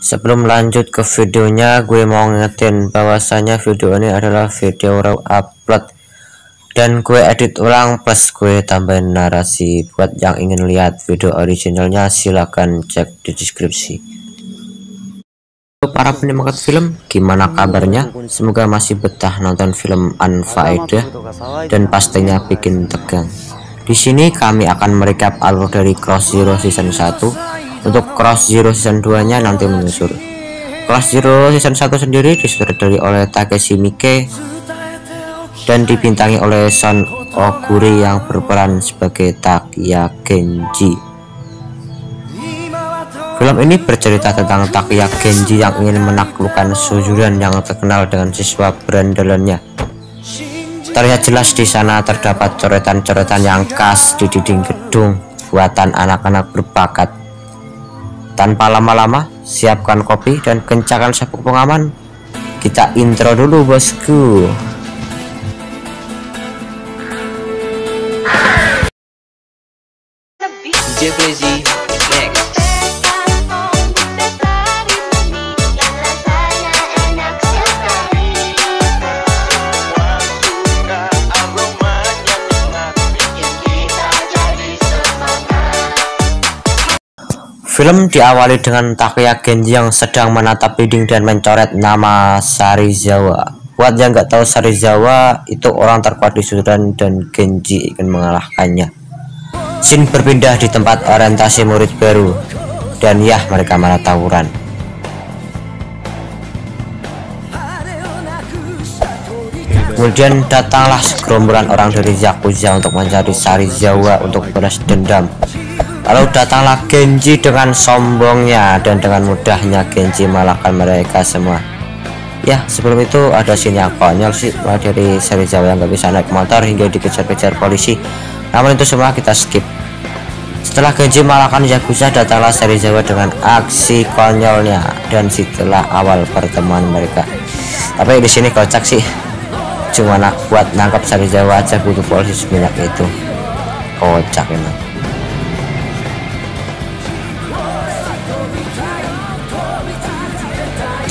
Sebelum lanjut ke videonya, gue mau ngingetin bahwasanya video ini adalah video raw upload dan gue edit ulang plus gue tambahin narasi. Buat yang ingin lihat video originalnya silahkan cek di deskripsi. Para penikmat film, gimana kabarnya? Semoga masih betah nonton film Unfaedah dan pastinya bikin tegang. Di sini kami akan merecap alur dari Cross Zero Season 1. Untuk Cross Zero Season 2 nya nanti menyusul. Cross Zero Season 1 sendiri disutradari oleh Takeshi Miike dan dibintangi oleh Son Ogure yang berperan sebagai Takuya Genji. Film ini bercerita tentang Takuya Genji yang ingin menaklukkan Suzuran yang terkenal dengan siswa berandalannya. Terlihat jelas di sana terdapat coretan-coretan yang khas di dinding gedung buatan anak-anak berbakat. Tanpa lama-lama, siapkan kopi dan kencangkan sabuk pengaman. Kita intro dulu, bosku. DJ Crazy next. Film diawali dengan Takuya Genji yang sedang menatap dinding dan mencoret nama Serizawa. Buat yang nggak tahu, Serizawa itu orang terkuat di Suzuran dan Genji ingin mengalahkannya. Scene berpindah di tempat orientasi murid baru dan ya, mereka malah tawuran. Kemudian datanglah segerombolan orang dari Yakuza untuk mencari Serizawa untuk balas dendam. Lalu datanglah Genji dengan sombongnya dan dengan mudahnya Genji mengalahkan mereka semua. Ya, sebelum itu ada scene yang konyol sih, mulai dari Serizawa yang gak bisa naik motor hingga dikejar-kejar polisi. Namun itu semua kita skip. Setelah Genji mengalahkan Yakuza, datanglah Serizawa dengan aksi konyolnya dan setelah awal pertemuan mereka. Tapi di sini kocak sih, cuma buat nangkap Serizawa aja butuh polisi sebanyak itu. Kocak emang.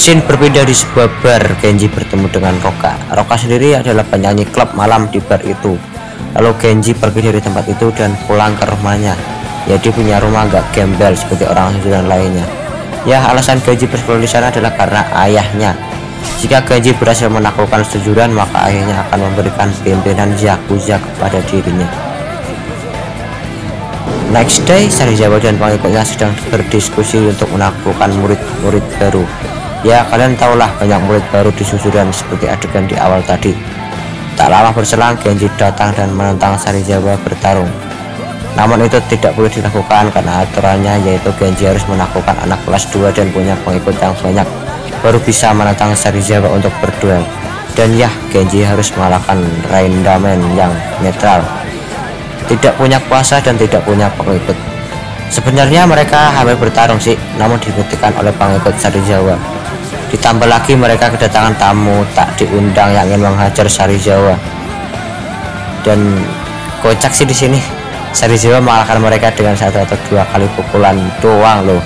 Scene berpindah di sebuah bar. Genji bertemu dengan Roka. Roka sendiri adalah penyanyi klub malam di bar itu. Lalu Genji pergi dari tempat itu dan pulang ke rumahnya. Ya, dia punya rumah agak gembel seperti orang Suzuran lainnya. Ya, alasan Genji bersekolah di sana adalah karena ayahnya. Jika Genji berhasil menaklukkan Suzuran, maka ayahnya akan memberikan pimpinan Yakuza kepada dirinya. Next day, Serizawa dan pengikutnya sedang berdiskusi untuk menaklukkan murid-murid baru. Ya, kalian tahulah banyak murid baru di Suzuran seperti adegan di awal tadi. Tak lama berselang, Genji datang dan menentang Serizawa bertarung. Namun itu tidak boleh dilakukan karena aturannya yaitu Genji harus menaklukkan anak kelas 2 dan punya pengikut yang banyak baru bisa menentang Serizawa untuk berduel. Dan ya, Genji harus mengalahkan Raindaman yang netral, tidak punya kuasa dan tidak punya pengikut. Sebenarnya mereka hampir bertarung sih, namun dihentikan oleh pengikut Serizawa. Ditambah lagi mereka kedatangan tamu tak diundang yang ingin menghajar Serizawa. Dan kocak sih di sini, Serizawa mengalahkan mereka dengan 1 atau 2 kali pukulan doang loh.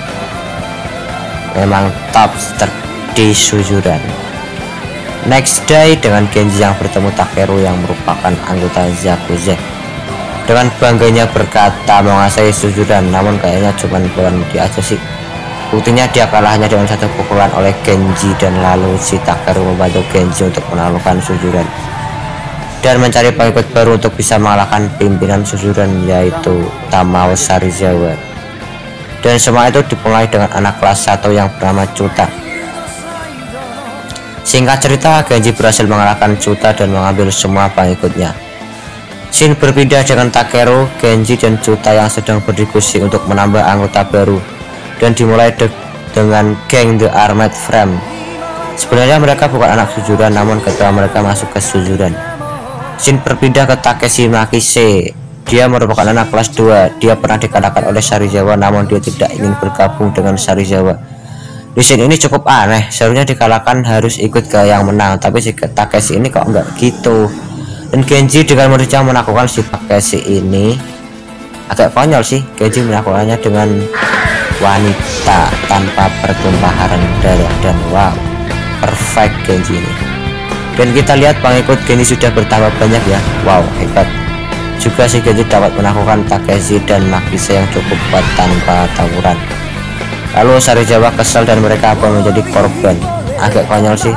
Memang top di Suzuran. Next day, dengan Genji yang bertemu Takeru yang merupakan anggota Yakuza. Dengan bangganya berkata menguasai Suzuran, namun kayaknya cuma bulan dia aja sih. Buktinya dia kalahnya dengan 1 pukulan oleh Genji dan lalu si Takeru membantu Genji untuk menaklukkan Suzuran dan mencari pengikut baru untuk bisa mengalahkan pimpinan Suzuran yaitu Tamao Serizawa. Dan semua itu dimulai dengan anak kelas 1 yang bernama Chuta. Singkat cerita, Genji berhasil mengalahkan Chuta dan mengambil semua pengikutnya. Scene berpindah dengan Takeru, Genji dan Chuta yang sedang berdiskusi untuk menambah anggota baru dan dimulai dengan geng The Armed Frame. Sebenarnya mereka bukan anak Suzuran, namun ketika mereka masuk ke Suzuran. Scene berpindah ke Takeshi Makise. Dia merupakan anak kelas 2. Dia pernah dikalahkan oleh Serizawa, namun dia tidak ingin bergabung dengan Serizawa. Di scene ini cukup aneh, seharusnya dikalahkan harus ikut ke yang menang, tapi si Takeshi ini kok enggak gitu. Dan Genji dengan mudahnya menaklukkan si Takeshi ini. Agak konyol sih, Genji melakukannya dengan wanita tanpa pertumpahan darah. Dan wow, perfect Genji ini. Dan kita lihat pengikut Genji sudah bertambah banyak ya. Wow, hebat juga si Genji dapat menaklukkan Takeshi dan Makise yang cukup kuat tanpa tawuran. Lalu Sarizawa kesal dan mereka pun menjadi korban. Agak konyol sih.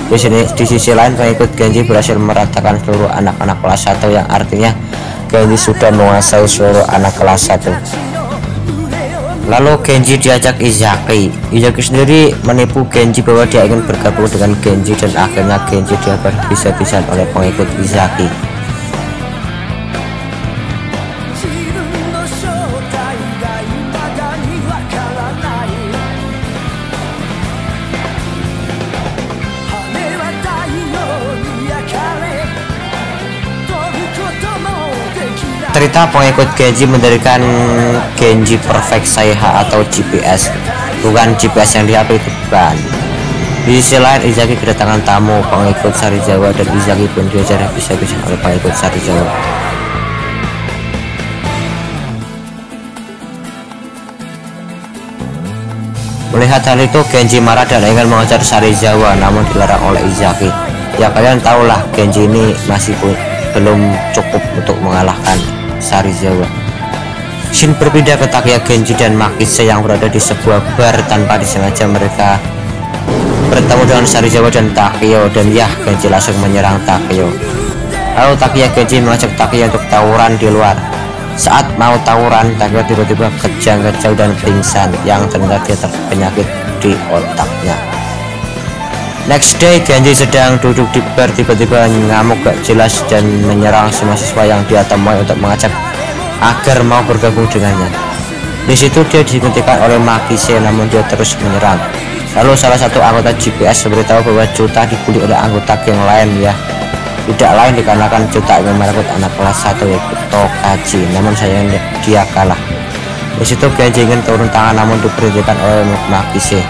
Di sisi lain pengikut Genji berhasil meratakan seluruh anak-anak kelas 1, yang artinya Genji sudah menguasai seluruh anak kelas 1. Lalu Genji diajak Izaki. Izaki sendiri menipu Genji bahwa dia ingin bergabung dengan Genji, dan akhirnya Genji dihajar habis-habisan oleh pengikut Izaki. Cerita pengikut Genji mendirikan Genji Perfect Saiha atau GPS, bukan GPS yang di HP itu, bukan. Di sisi lain Izaki kedatangan tamu pengikut Sarizawa, dan Izaki pun diajar habis-habisan oleh pengikut Sarizawa. Melihat hal itu Genji marah dan ingin mengejar Sarizawa, namun dilarang oleh Izaki. Ya kalian tahulah Genji ini masih belum cukup untuk mengalahkan Sarizawa. Shin berpindah ke Takeya Genji dan Makise yang berada di sebuah bar. Tanpa disengaja mereka bertemu dengan Sarizawa dan Takeya, dan ya Genji langsung menyerang Takeya. Lalu Takeya Genji mengajak Takeya untuk tawuran di luar. Saat mau tawuran, Takeya tiba-tiba kejang-kejang dan pingsan, yang ternyata dia terpenyakit di otaknya. Next day Genji sedang duduk di bar, tiba-tiba ngamuk gak jelas dan menyerang semua siswa yang dia temui untuk mengajak agar mau bergabung dengannya. Di situ dia dihentikan oleh Makise, namun dia terus menyerang. Lalu salah satu anggota GPS memberitahu bahwa Juta dibully oleh anggota geng lain ya. Tidak lain dikarenakan Juta ingin merebut anak kelas 1 yaitu Tokachi, namun sayangnya dia kalah. Di situ Genji ingin turun tangan namun diberhentikan oleh Makise.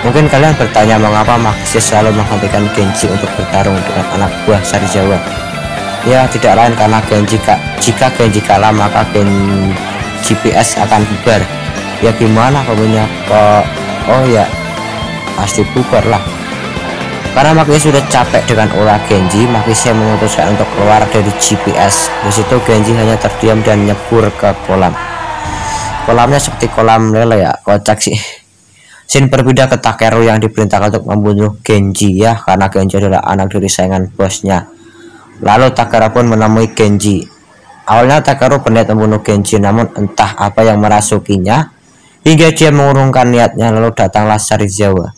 Mungkin kalian bertanya mengapa Makise selalu menghentikan Genji untuk bertarung dengan anak buah Sarizawa. Ya tidak lain karena jika Genji kalah maka GPS akan bubar. Ya gimana pemainnya kok? Oh ya pasti bubar lah. Karena Makise sudah capek dengan ulah Genji, Makise memutuskan untuk keluar dari GPS. Di situ Genji hanya terdiam dan nyebur ke kolam. Kolamnya seperti kolam lele ya, kocak sih. Shin berpindah ke Takeru yang diperintahkan untuk membunuh Genji ya, karena Genji adalah anak dari saingan bosnya. Lalu Takeru pun menemui Genji. Awalnya Takeru berniat membunuh Genji, namun entah apa yang merasukinya hingga dia mengurungkan niatnya. Lalu datanglah Sarizawa.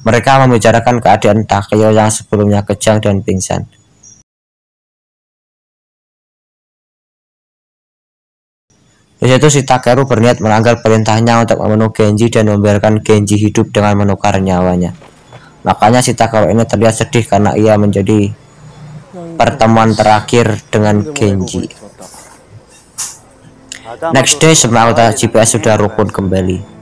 Mereka membicarakan keadaan Takeru yang sebelumnya kejang dan pingsan. Di situ si Takeru berniat melanggar perintahnya untuk membunuh Genji dan membiarkan Genji hidup dengan menukar nyawanya. Makanya si Takeru ini terlihat sedih karena ia menjadi pertemuan terakhir dengan Genji. Next day semua anggota GPS sudah rukun kembali.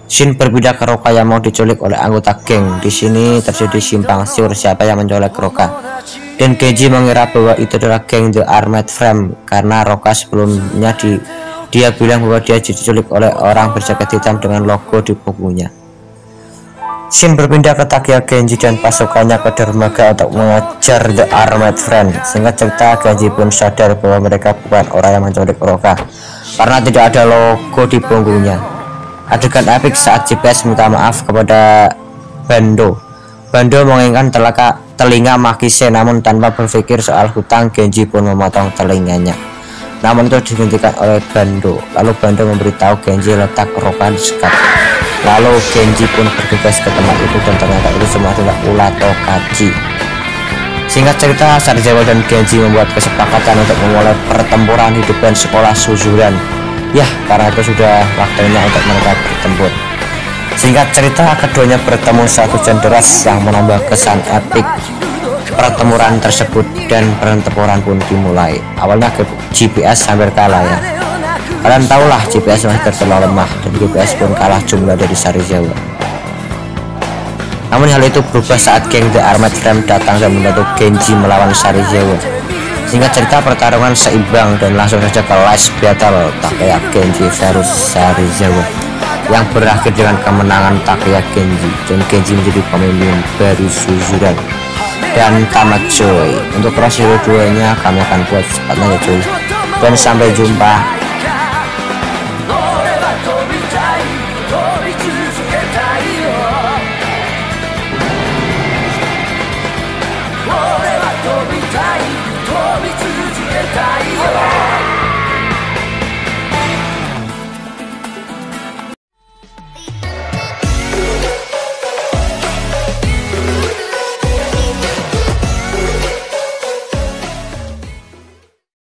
Shin berpindah ke Roka yang mau diculik oleh anggota geng. Di sini terjadi simpang siur siapa yang menculik Roka. Dan Genji mengira bahwa itu adalah geng The Armed Frame karena Roka sebelumnya dia bilang bahwa dia diculik oleh orang berjaket hitam dengan logo di punggungnya. Shin berpindah ke Takeya Genji dan pasukannya ke dermaga untuk mengejar The Armed Friend. Singkat cerita Genji pun sadar bahwa mereka bukan orang yang menculik Roka karena tidak ada logo di punggungnya. Adegan epik saat GPS minta maaf kepada Bando. Bando menginginkan telinga Makise, namun tanpa berpikir soal hutang Genji pun memotong telinganya. Namun itu dihentikan oleh Bando. Lalu Bando memberitahu Genji letak Roka di sekat. Lalu Genji pun bergegas ke tempat itu dan ternyata itu semua adalah ulah Tokachi. Singkat cerita, Sarizawa dan Genji membuat kesepakatan untuk memulai pertempuran di depan sekolah Suzuran. Ya, karena itu sudah waktunya untuk mereka bertempur. Singkat cerita, keduanya bertemu saat hujan deras yang menambah kesan epik pertempuran tersebut dan pertempuran pun dimulai. Awalnya GPS hampir kalah ya. Kalian tahulah GPS masih terlalu lemah dan GPS pun kalah jumlah dari Sarizawa. Namun hal itu berubah saat geng The Armed Frame datang dan membantu Genji melawan Sarizawa. Singkat cerita, pertarungan seimbang dan langsung saja ke last battle Takeya Genji versus Sarizawa. yang berakhir dengan kemenangan Takeya Genji, dan Genji menjadi pemimpin baru Suzuran. Dan tamat coy. Untuk Cross Hero 2 nya kami akan buat secepatnya ya coy, dan sampai jumpa. "飛び続けたいよ」